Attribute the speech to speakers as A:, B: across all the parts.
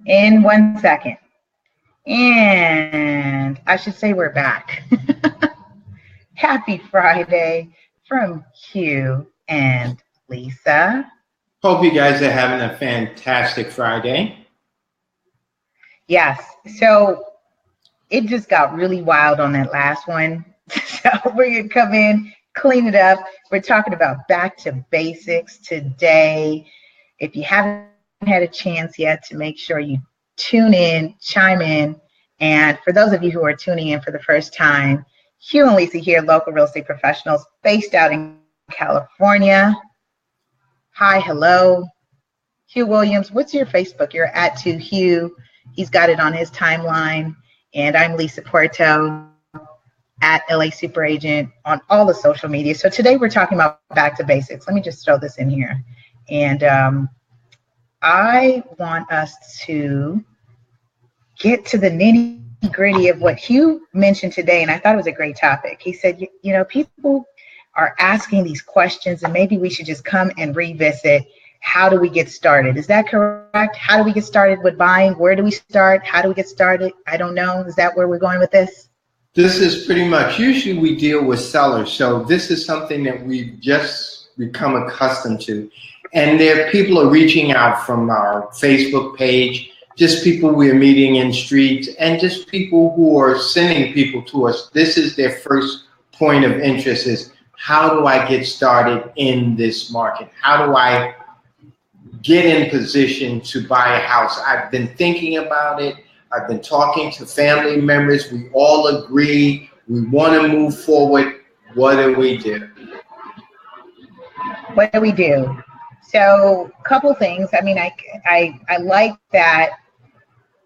A: In 1 second. And I should say we're back. Happy Friday from Hugh and Lisa.
B: Hope you guys are having a fantastic Friday.
A: Yes, so it just got really wild on that last one. So we're going to come in, clean it up. We're talking about back to basics today. If you haven't had a chance yet to make sure you tune in, chime in. And for those of you who are tuning in for the first time, Hugh and Lisa here, local real estate professionals based out in California. Hi, hello. Hugh Williams, what's your Facebook? You're at to Hugh. He's got it on his timeline. And I'm Lisa Puerto at lasuperagent on all the social media. So today we're talking about back to basics. Let me just throw this in here. And I want us to get to the nitty gritty of what Hugh mentioned today. And I thought it was a great topic. He said, you know, people are asking these questions and maybe we should just come and revisit. How do we get started? Is that correct? How do we get started with buying? Where do we start? How do we get started? I don't know. Is that where we're going with this?
B: This is pretty much, usually we deal with sellers. So this is something that we've just become accustomed to. And people are reaching out from our Facebook page, just people we're meeting in streets, and just people who are sending people to us. This is their first point of interest is, how do I get started in this market? How do I get in position to buy a house? I've been thinking about it. I've been talking to family members. We all agree we want to move forward. What do we do?
A: What do we do? So a couple things. I mean, I like that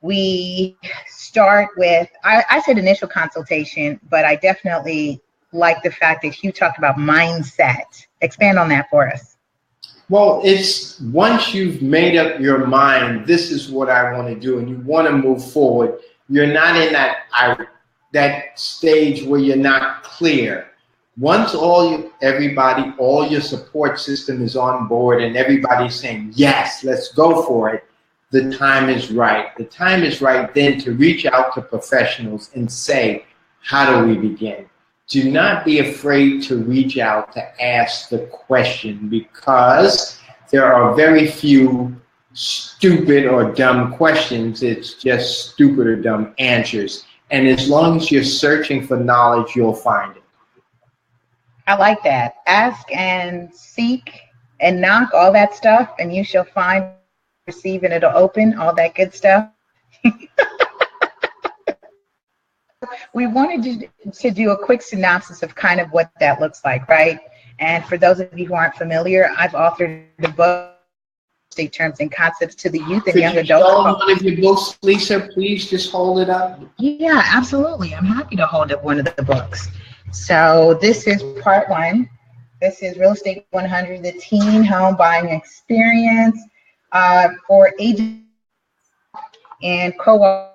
A: we start with, I said initial consultation, but I definitely like the fact that Hugh talked about mindset. Expand on that for us.
B: Well, it's once you've made up your mind, this is what I want to do, and you want to move forward, you're not in that stage where you're not clear. Once all your support system is on board and everybody's saying, yes, let's go for it, the time is right. The time is right then to reach out to professionals and say, how do we begin? Do not be afraid to reach out to ask the question, because there are very few stupid or dumb questions. It's just stupid or dumb answers. And as long as you're searching for knowledge, you'll find it.
A: I like that. Ask and seek and knock, all that stuff, and you shall find, receive, and it'll open, all that good stuff. We wanted to do a quick synopsis of kind of what that looks like, right? And for those of you who aren't familiar, I've authored the book, State Terms and Concepts to the Youth and Young Adults.
B: One of your books, Lisa, please just hold it up.
A: Yeah, absolutely. I'm happy to hold up one of the books. So this is part one. This is Real Estate 100, the teen home buying experience for agents and co-op.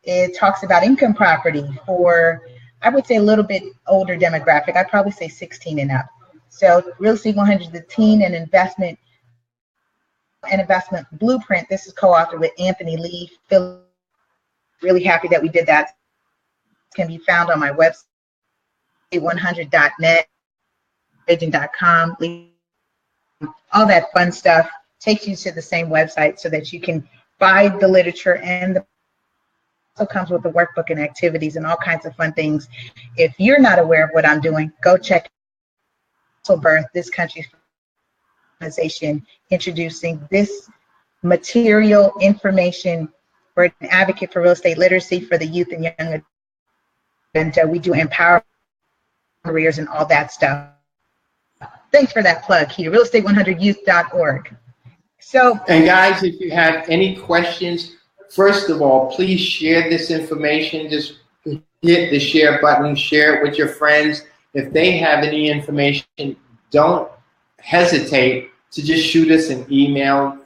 A: It talks about income property for, I would say, a little bit older demographic. I'd probably say 16 and up. So Real Estate 100, the teen and investment blueprint. This is co-authored with Anthony Lee. Feel really happy that we did that. It can be found on my website, 100.net, agent.com. All that fun stuff takes you to the same website so that you can buy the literature, and the also comes with the workbook and activities and all kinds of fun things. If you're not aware of what I'm doing, go check Birth, this country's organization, introducing this material information for an advocate for real estate literacy for the youth and young adults. And we do empower careers and all that stuff. Thanks for that plug here, realestate100youth.org. So,
B: and guys, if you have any questions, first of all, please share this information. Just hit the share button, share it with your friends. If they have any information, don't hesitate to just shoot us an email,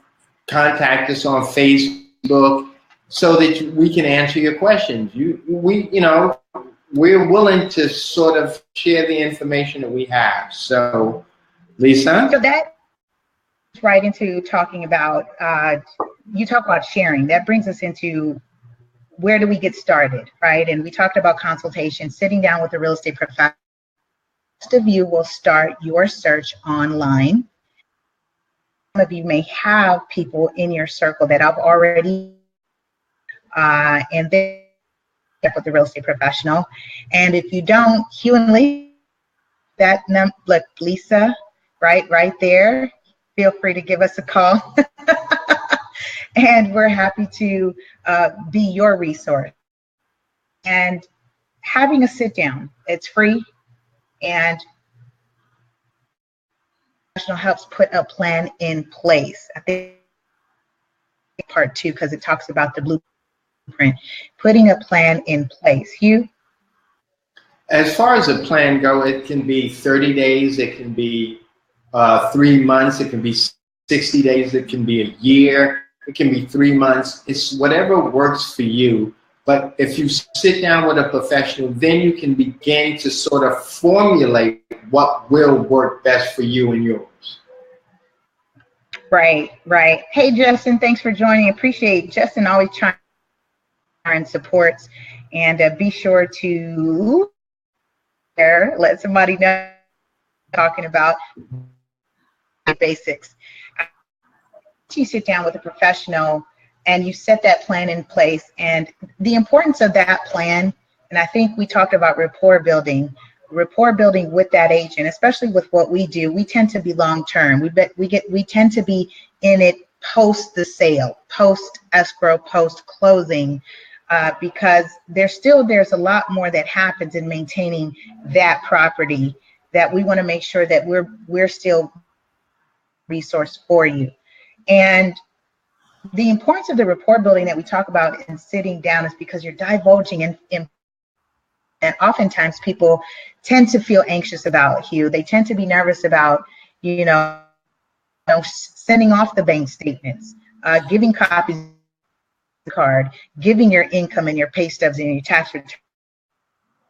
B: contact us on Facebook so that we can answer your questions. We're willing to sort of share the information that we have. So, Lisa?
A: So that right into talking about you talk about sharing. That brings us into where do we get started, right? And we talked about consultation, sitting down with a real estate professional. Most of you will start your search online. Some of you may have people in your circle that I've already, and then with the real estate professional. And if you don't, Hugh and Lisa, look, Lisa, right there. Feel free to give us a call, and we're happy to be your resource. And having a sit down, it's free, and professional helps put a plan in place. I think part two, because it talks about the blueprint, putting a plan in place. Hugh?
B: As far as a plan go, it can be 30 days, it can be 3 months, it can be 60 days, it can be a year, it can be 3 months. It's whatever works for you. But if you sit down with a professional, then you can begin to sort of formulate what will work best for you and yours.
A: Right. Hey, Justin, thanks for joining. Appreciate Justin always trying and supports. And be sure to let somebody know talking about basics. You sit down with a professional and you set that plan in place, and the importance of that plan. And I think we talked about rapport building with that agent, especially with what we do. We tend to be long term. We tend to be in it post the sale, post escrow, post closing, because there's a lot more that happens in maintaining that property, that we want to make sure that we're still resource for you. And the importance of the rapport building that we talk about in sitting down is because you're divulging in and oftentimes people tend to feel anxious about, Hugh. They tend to be nervous about, sending off the bank statements, giving copies of the card, giving your income and your pay stubs and your tax return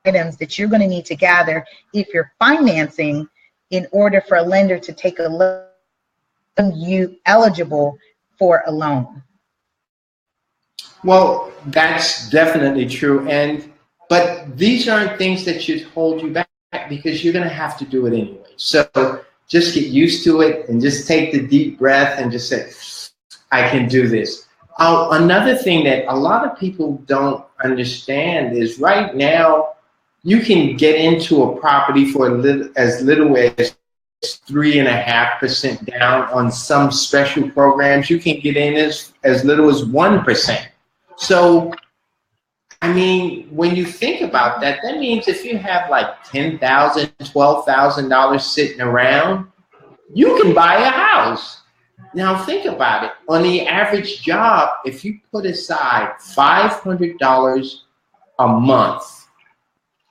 A: items that you're going to need to gather if you're financing, in order for a lender to take a look at you eligible for a loan.
B: Well, that's definitely true. But these aren't things that should hold you back, because you're going to have to do it anyway. So just get used to it and just take the deep breath and just say, I can do this. Another thing that a lot of people don't understand is right now you can get into a property for as little as 3.5% down. On some special programs, you can get in as little as 1%. So, I mean, when you think about that, that means if you have like $10,000, $12,000 sitting around, you can buy a house. Now think about it. On the average job, if you put aside $500 a month,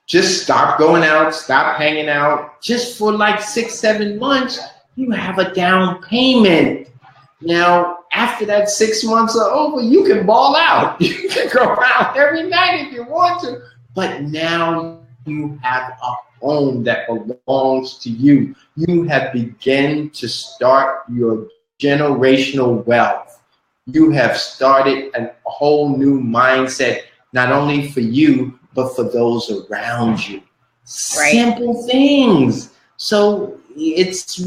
B: just stop going out, stop hanging out, just for like 6-7 months, you have a down payment. Now, after that 6 months are over, you can ball out. You can go out every night if you want to. But now you have a home that belongs to you. You have begun to start your generational wealth. You have started a whole new mindset, not only for you, but for those around you. Right. Simple things. So it's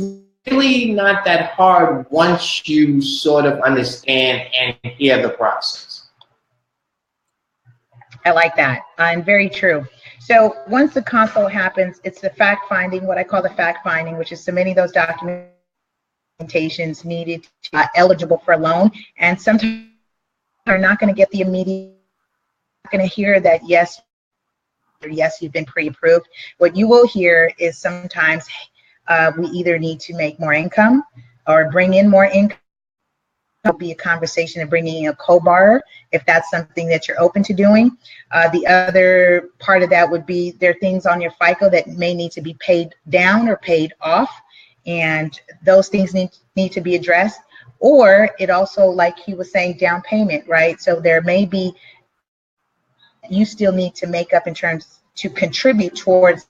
B: really not that hard once you sort of understand and hear the process.
A: I like that, and very true. So once the consult happens, it's the fact finding, what I call the fact finding, which is submitting those documentations needed to eligible for a loan. And sometimes you're not going to get the immediate, not going to hear that yes, you've been pre-approved. What you will hear is sometimes we either need to make more income or bring in more income. It'll be a conversation of bringing in a co-borrower if that's something that you're open to doing. The other part of that would be there are things on your FICO that may need to be paid down or paid off, and those things need to be addressed. Or it also, like he was saying, down payment, right? So there may be, you still need to make up in terms to contribute towards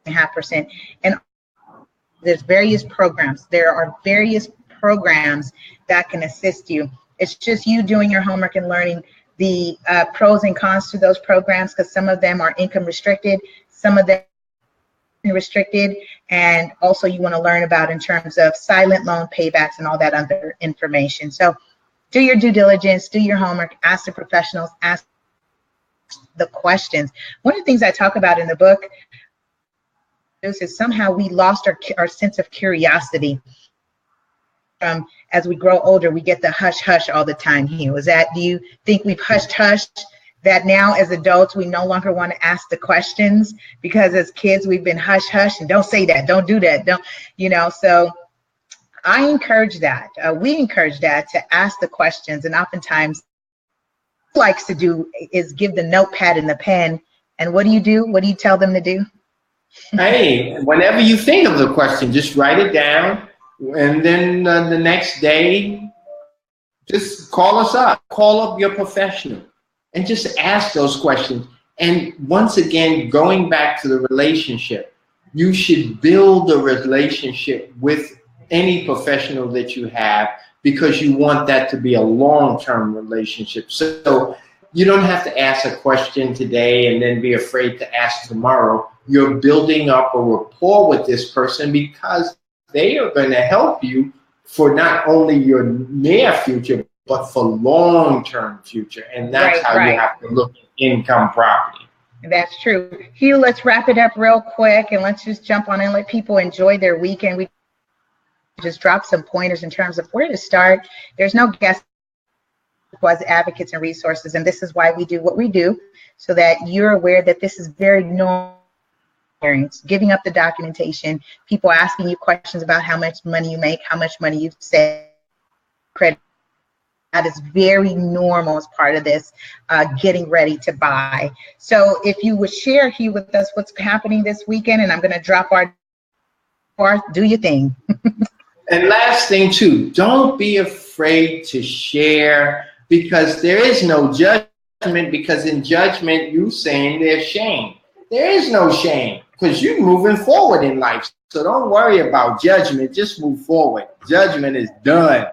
A: 0.5%. And there's various programs. There are various programs that can assist you. It's just you doing your homework and learning the pros and cons to those programs, because some of them are income restricted, some of them restricted, and also you want to learn about in terms of silent loan paybacks and all that other information. So do your due diligence, do your homework, ask the professionals, ask the questions. One of the things I talk about in the book is somehow we lost our sense of curiosity. As we grow older, we get the hush hush all the time. Hugh, do you think we've hushed that now as adults we no longer want to ask the questions, because as kids we've been hush hush and don't say that, don't do that, don't, so I encourage that. We encourage that, to ask the questions. And oftentimes likes to do is give the notepad and the pen, and what do you do? What do you tell them to do?
B: Hey, whenever you think of the question, just write it down, and then the next day, just call us up, call up your professional, and just ask those questions. And once again, going back to the relationship, you should build a relationship with any professional that you have, because you want that to be a long-term relationship. So you don't have to ask a question today and then be afraid to ask tomorrow. You're building up a rapport with this person, because they are going to help you for not only your near future, but for long-term future. And that's how you have to look at income property.
A: That's true. Hugh, let's wrap it up real quick, and let's just jump on and let people enjoy their weekend. We just drop some pointers in terms of where to start. There's no guest as advocates and resources, and this is why we do what we do, so that you're aware that this is very normal. Giving up the documentation, people asking you questions about how much money you make, how much money you've saved, credit. That is very normal as part of this getting ready to buy. So if you would share, Hugh, with us what's happening this weekend, and I'm going to drop our do your thing.
B: And last thing too, don't be afraid to share, because there is no judgment, because in judgment you saying there's shame. There is no shame, because you're moving forward in life. So don't worry about judgment, just move forward. Judgment is done.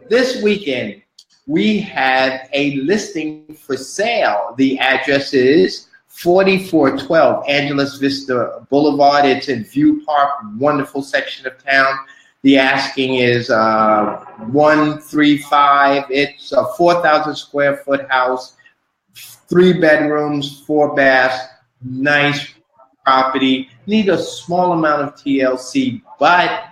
B: This weekend, we have a listing for sale. The address is 4412 Angeles Vista Boulevard. It's in View Park, wonderful section of town. The asking is $135. It's a 4,000 square foot house, 3 bedrooms, 4 baths, nice property. Need a small amount of TLC, but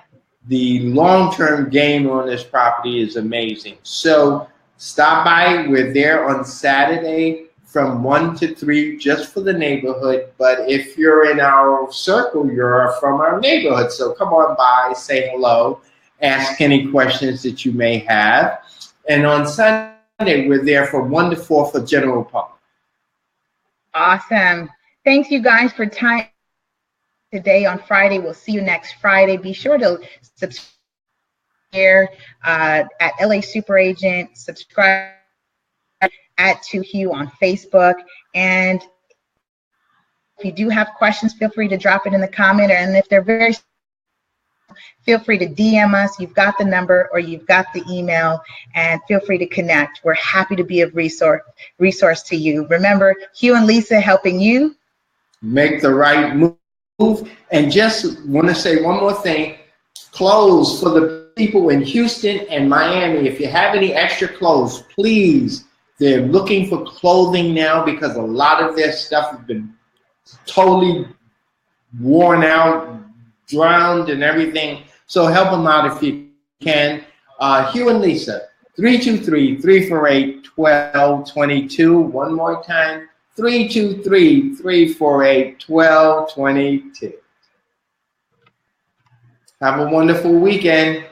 B: the long-term gain on this property is amazing. So stop by. We're there on Saturday from 1 to 3 just for the neighborhood. But if you're in our circle, you're from our neighborhood. So come on by, say hello, ask any questions that you may have. And on Sunday, we're there from 1 to 4 for general public.
A: Awesome. Thanks, you guys, for time today on Friday. We'll see you next Friday. Be sure to subscribe here at LA Super Agent. Subscribe at To Hugh on Facebook. And if you do have questions, feel free to drop it in the comment. And if they're very, feel free to DM us. You've got the number or you've got the email, and feel free to connect. We're happy to be of resource to you. Remember, Hugh and Lisa helping you
B: make the right move. And just want to say one more thing. Clothes for the people in Houston and Miami. If you have any extra clothes, please. They're looking for clothing now, because a lot of their stuff has been totally worn out, drowned and everything. So help them out if you can. Hugh and Lisa, 323-348-1222. One more time, 323-348-1222. Have a wonderful weekend.